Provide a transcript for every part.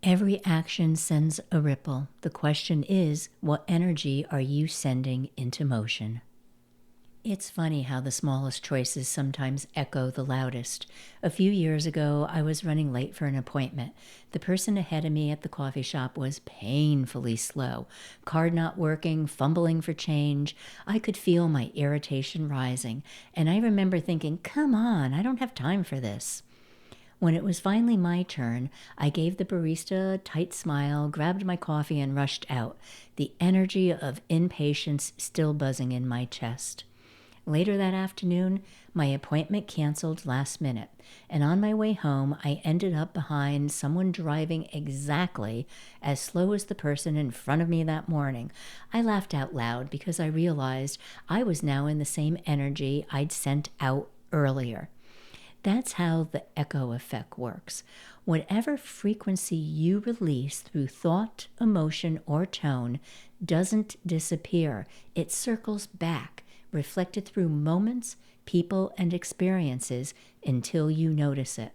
Every action sends a ripple. The question is, what energy are you sending into motion? It's funny how the smallest choices sometimes echo the loudest. A few years ago, I was running late for an appointment. The person ahead of me at the coffee shop was painfully slow. Card not working, fumbling for change. I could feel my irritation rising, and I remember thinking, come on, I don't have time for this. When it was finally my turn, I gave the barista a tight smile, grabbed my coffee, and rushed out, the energy of impatience still buzzing in my chest. Later that afternoon, my appointment canceled last minute, and on my way home, I ended up behind someone driving exactly as slow as the person in front of me that morning. I laughed out loud because I realized I was now in the same energy I'd sent out earlier. That's how the echo effect works. Whatever frequency you release through thought, emotion, or tone doesn't disappear. It circles back, reflected through moments, people, and experiences until you notice it.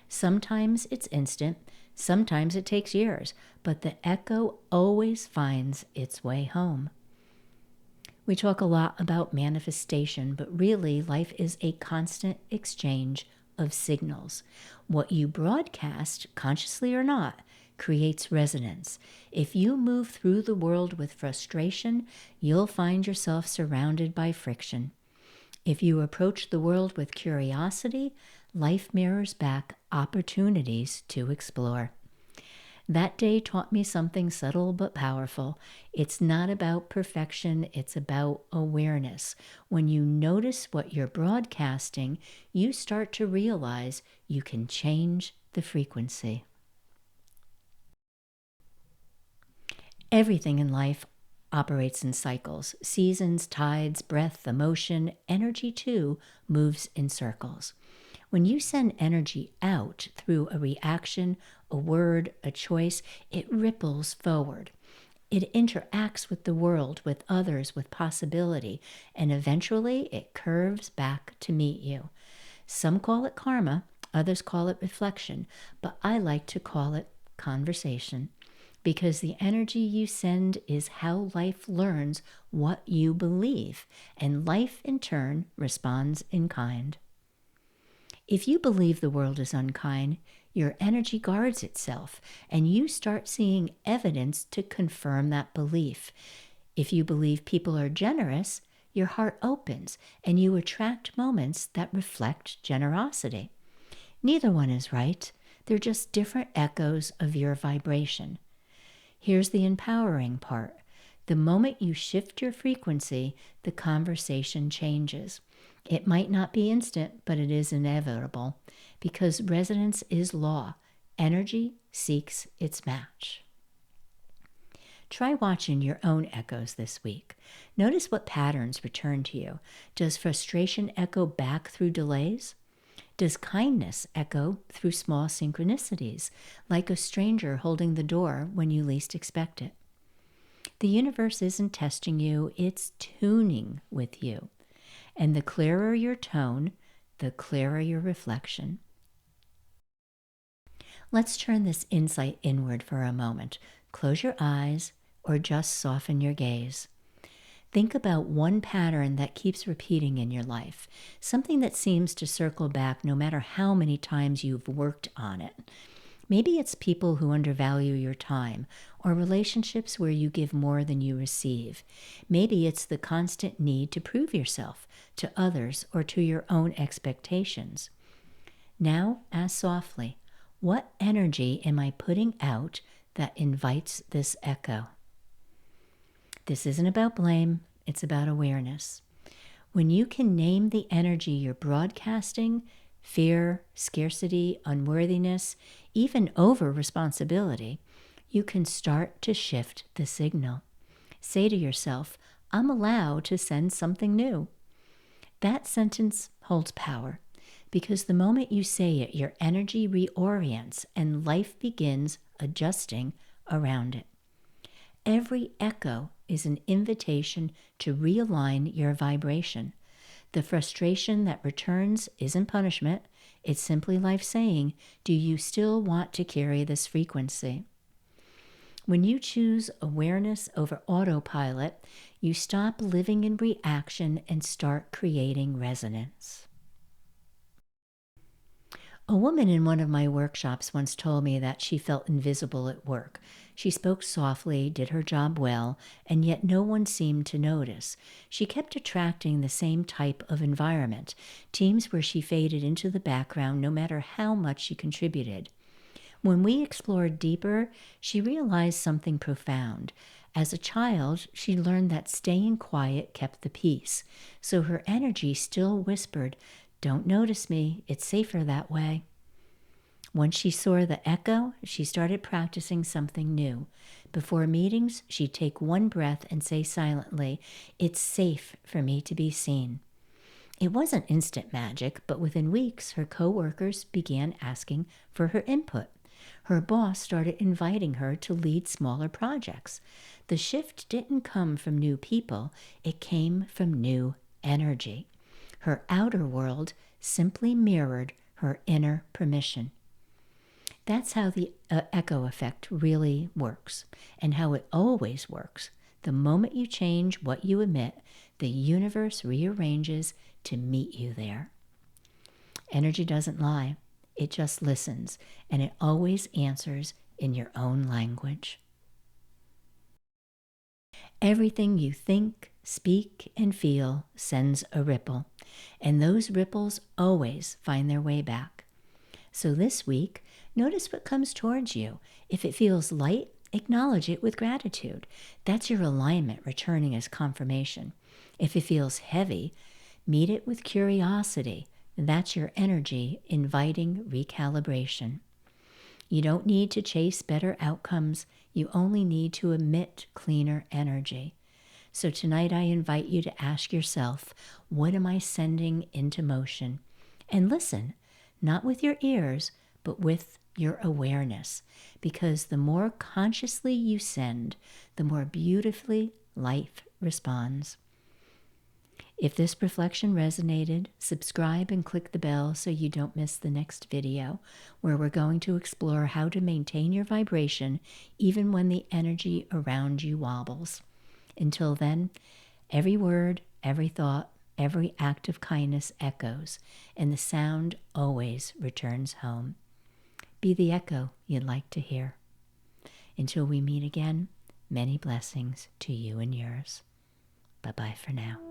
Sometimes it's instant, sometimes it takes years, but the echo always finds its way home. We talk a lot about manifestation, but really life is a constant exchange of signals. What you broadcast, consciously or not, creates resonance. If you move through the world with frustration, you'll find yourself surrounded by friction. If you approach the world with curiosity, life mirrors back opportunities to explore. That day taught me something subtle but powerful. It's not about perfection, it's about awareness. When you notice what you're broadcasting, you start to realize you can change the frequency. Everything in life operates in cycles. Seasons, tides, breath, emotion, energy too moves in circles. When you send energy out through a reaction, a word, a choice, it ripples forward. It interacts with the world, with others, with possibility, and eventually it curves back to meet you. Some call it karma, others call it reflection, but I like to call it conversation, because the energy you send is how life learns what you believe, and life in turn responds in kind. If you believe the world is unkind, your energy guards itself, and you start seeing evidence to confirm that belief. If you believe people are generous, your heart opens, and you attract moments that reflect generosity. Neither one is right. They're just different echoes of your vibration. Here's the empowering part. The moment you shift your frequency, the conversation changes. It might not be instant, but it is inevitable, because resonance is law. Energy seeks its match. Try watching your own echoes this week. Notice what patterns return to you. Does frustration echo back through delays? Does kindness echo through small synchronicities, like a stranger holding the door when you least expect it? The universe isn't testing you, it's tuning with you. And the clearer your tone, the clearer your reflection. Let's turn this insight inward for a moment. Close your eyes or just soften your gaze. Think about one pattern that keeps repeating in your life, something that seems to circle back no matter how many times you've worked on it. Maybe it's people who undervalue your time, or relationships where you give more than you receive. Maybe it's the constant need to prove yourself to others or to your own expectations. Now ask softly, what energy am I putting out that invites this echo? This isn't about blame, it's about awareness. When you can name the energy you're broadcasting, fear, scarcity, unworthiness, even over-responsibility, you can start to shift the signal. Say to yourself, I'm allowed to send something new. That sentence holds power, because the moment you say it, your energy reorients and life begins adjusting around it. Every echo is an invitation to realign your vibration. The frustration that returns isn't punishment, It's simply life saying, do you still want to carry this frequency? When you choose awareness over autopilot, you stop living in reaction and start creating resonance. A woman in one of my workshops once told me that she felt invisible at work. She spoke softly, did her job well, and yet no one seemed to notice. She kept attracting the same type of environment, teams where she faded into the background no matter how much she contributed. When we explored deeper, she realized something profound. As a child, she learned that staying quiet kept the peace, so her energy still whispered, "Don't notice me, it's safer that way." Once she saw the echo, she started practicing something new. Before meetings, she'd take one breath and say silently, "It's safe for me to be seen." It wasn't instant magic, but within weeks, her coworkers began asking for her input. Her boss started inviting her to lead smaller projects. The shift didn't come from new people, it came from new energy. Her outer world simply mirrored her inner permission. That's how the echo effect really works, and how it always works. The moment you change what you emit, the universe rearranges to meet you there. Energy doesn't lie. It just listens, and it always answers in your own language. Everything you think, speak, and feel sends a ripple, and those ripples always find their way back. So this week, notice what comes towards you. If it feels light, acknowledge it with gratitude. That's your alignment returning as confirmation. If it feels heavy, meet it with curiosity. That's your energy inviting recalibration. You don't need to chase better outcomes. You only need to emit cleaner energy. So tonight I invite you to ask yourself, what am I sending into motion? And listen, not with your ears, but with your awareness. Because the more consciously you send, the more beautifully life responds. If this reflection resonated, subscribe and click the bell so you don't miss the next video, where we're going to explore how to maintain your vibration even when the energy around you wobbles. Until then, every word, every thought, every act of kindness echoes, and the sound always returns home. Be the echo you'd like to hear. Until we meet again, many blessings to you and yours. Bye-bye for now.